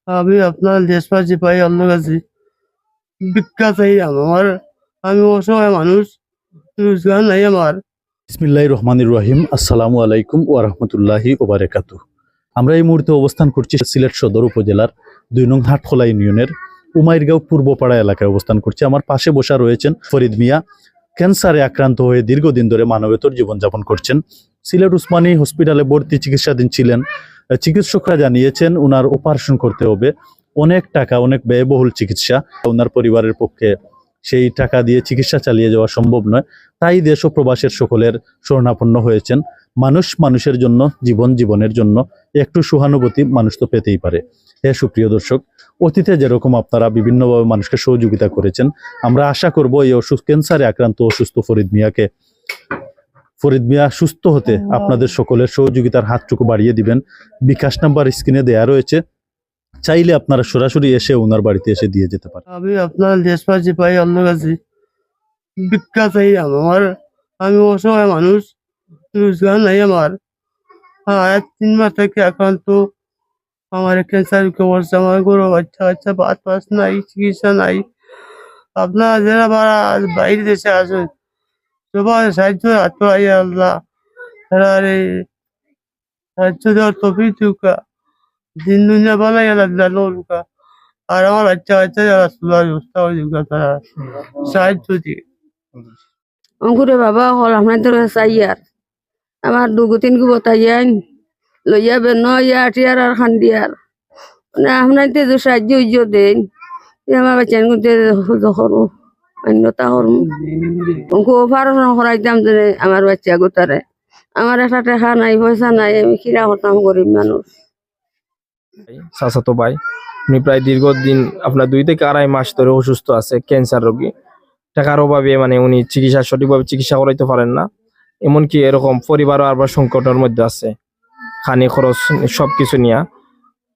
আমি আপনার দেশবাসী পাই আপনার কাছে ভিক্ষা চাই আমার। আমি অসহায় মানুষ, রোজগার নাই আমার। বিসমিল্লাহির রহমানির রহিম। আসসালামু আলাইকুম ওয়া রাহমাতুল্লাহি ওয়া বারাকাতুহু। আমরা এই মুহূর্তে অবস্থান করছি সিলেট সদর উপজেলার ২ নং হাটখোলা ইউনিয়নের উমাইরগাঁও পূর্বপাড়া এলাকায় অবস্থান করছি। আমার পাশে বসা রয়েছেন ফরিদ মিয়া। ক্যান্সারে আক্রান্ত হয়ে দীর্ঘদিন ধরে মানবেতর জীবনযাপন করছেন। সিলেট উসমানী হসপিটালে ভর্তি চিকিৎসাধীন ছিলেন। চিকিৎসকরা জানিয়েছেন উনার অপারেশন করতে হবে, অনেক টাকা, অনেক ব্যয়বহুল চিকিৎসা। ওনার পরিবারের পক্ষে সেই টাকা দিয়ে চিকিৎসা চালিয়ে যাওয়া সম্ভব নয়। তাই দেশ ও প্রবাসের সকলের শরণাপন্ন হয়েছেন। মানুষ মানুষের জন্য, জীবন জীবনের জন্য একটু সহানুভূতি মানুষ তো পেতেই পারে। সুপ্রিয় দর্শক, অতীতে যেরকম আপনারা বিভিন্নভাবে মানুষকে সহযোগিতা করেছেন, আমরা আশা করব এই ক্যান্সারে আক্রান্ত অসুস্থ ফরিদ মিয়া সুস্থ হতে আপনাদের সকলের সহযোগিতার হাতটুকু বাড়িয়ে দিবেন। বিকাশ নাম্বার স্ক্রিনে দেয়া রয়েছে, চাইলে আপনারা সরাসরি এসে ওনার বাড়িতে এসে দিয়ে যেতে পারেন। আমি আপনার দেশবাসী পাই আপনার কাছে ভিক্ষা চাই আমার। আমি অসহায় মানুষ, রোজগার নাই আমার। ৩ মাস থেকে আক্রান্ত। আমার ক্যান্সার অবস্থা, আমার গরু বাচ্চা কাচ্চা, ভাত পাস নাই, চিকিৎসা নাই। আপনারা যারা বাইরে দেশে আসেন সবার সাহায্য হাত পাই আল্লাহ। সাহায্য দেওয়ার তফিক দিউকা, দিন দুনিয়া বানাই আল্লাহ লুকা। আর আমার বাচ্চা কাচ্চা যারা চলার ব্যবস্থা করে দিউকা, তারা সাহায্য দিয়ে। অঙ্কুরে বাবা হল আপনার তোর চাইয়ার আমার দুগু তিন গু বতাইয়ান লইয়া বেন ইয়া টিয়ার আর খান্দিয়ার মানে আপনার তে যে সাহায্য উজ্জ্ব দেন আমার বাচ্চান করতে করো অন্যতা করো অঙ্কু অপারেশন করাইতাম যে আমার বাচ্চা গোতারে। আমার একটা টাকা নাই, পয়সা নাই, আমি কিরা করতাম গরিব মানুষ। চাচাতো ভাই উনি প্রায় দীর্ঘদিন আপনার 2 থেকে 2.5 মাস ধরে অসুস্থ আছে, ক্যান্সার রোগী। টাকার অভাবে মানে উনি সঠিকভাবে চিকিৎসা করাইতে পারেন না। এমনকি এরকম পরিবারও আবার সংকটের মধ্যে আছে, খানি খরচ সবকিছু নিয়ে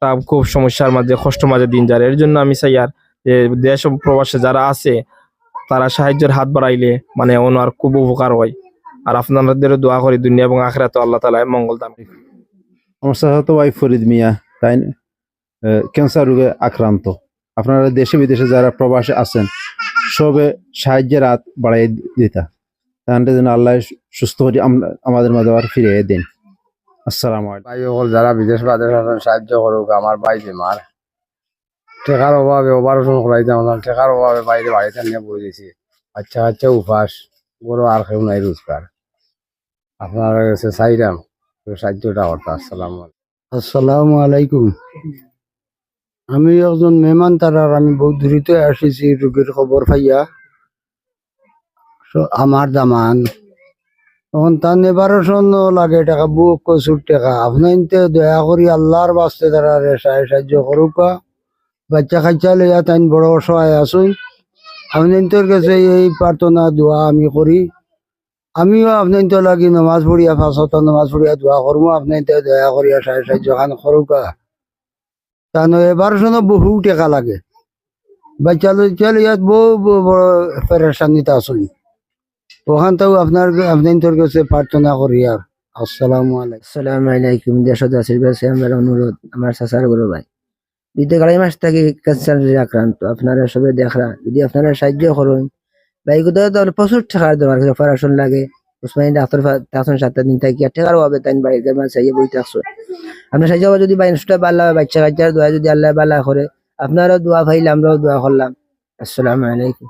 তা খুব সমস্যার মাঝে, কষ্ট মাঝে দিন যায়। এর জন্য আমি চাই আর যে দেশ প্রবাসে যারা আছে তারা সাহায্যের হাত বাড়াইলে মানে ওনার খুব উপকার হয়। আর আপনাদেরও দোয়া করি দুনিয়া এবং আখিরাতে আল্লাহ তাআলা মঙ্গল দান। আমার চাচাতো ভাই ফরিদ মিয়া তাই ক্যান্সার রোগে আক্রান্ত। আপনারা দেশে বিদেশে যারা প্রবাসে আছেন সবে সাহায্যের হাত বাড়াই দিতা, তাহলে যেন আল্লাহ সুস্থ করে আমাদের মাঝে আবার ফিরিয়ে দেন। আসসালামু আলাইকুম। ভাই সকল যারা বিদেশ বাদেশ আছেন সাহায্য করুক। আমার ভাই বেমার, টেকার অভাবে অপারেশন করাইতাম, টেকার অভাবে বাইরে বাড়িতে নিয়ে বই দিয়েছি। বাচ্চা কাচ্চা উপাস, বড় আর কেউ নাই রোজগার। আপনার কাছে চাইলাম সাহায্যটা করতে। আসসালামু আলাইকুম। আমি একজন মেহমান তারার, আমি বহুত দূরিত আসিছি রোগীর খবর পাইয়া। আমার দামান তখন তার অপারেশন লাগে টাকা, বুক প্রচুর টাকা। আপনার দয়া করি আল্লাহর বাস্তে তারা সাহায্য করুক। বাচ্চা কাচ্চা লইয়া তাই বড় অসহায় আসুন। আপনার কাছে এই প্রার্থনা দোয়া আমি করি। আমিও আপনার লাগি নমাজ পড়িয়া 5 ওয়াক্ত নমাজ পড়িয়া দোয়া করবো। আপনার দয়া করিয়া সাহায্য খান করুক। তা অপারেশন বহু টাকা লাগে। বাচ্চা লইয়া বহু বড় পেরেশানিতে আসুন। ওখান থেকে আপনার কাছে প্রার্থনা করি। আর আসসালামু আলাইকুম। আসসালামু আলাইকুম। দেশবাসীর কাছে আমার অনুরোধ, আমার চাচার বড় ভাই 2 থেকে 2.5 মাস থেকে ক্যান্সারে আক্রান্ত। আপনারা সবাই দেখরা যদি আপনারা সাহায্য করুন। ভাই কোথাও তো প্রচুর টাকার দরকার, অপারেশন লাগে। উসমানী ডাক্তার 7 দিন থেকে টাকার অভাবে তাই বাড়িতে চাইয়ে বই থাকছো। আপনার সাহায্য যদি বাইনটা বাল্লা বাচ্চা কাচ্চার দোয়া যদি আল্লাহ বালা করে, আপনারাও দোয়া পাইলে আমরাও দোয়া করলাম। আসসালামু আলাইকুম।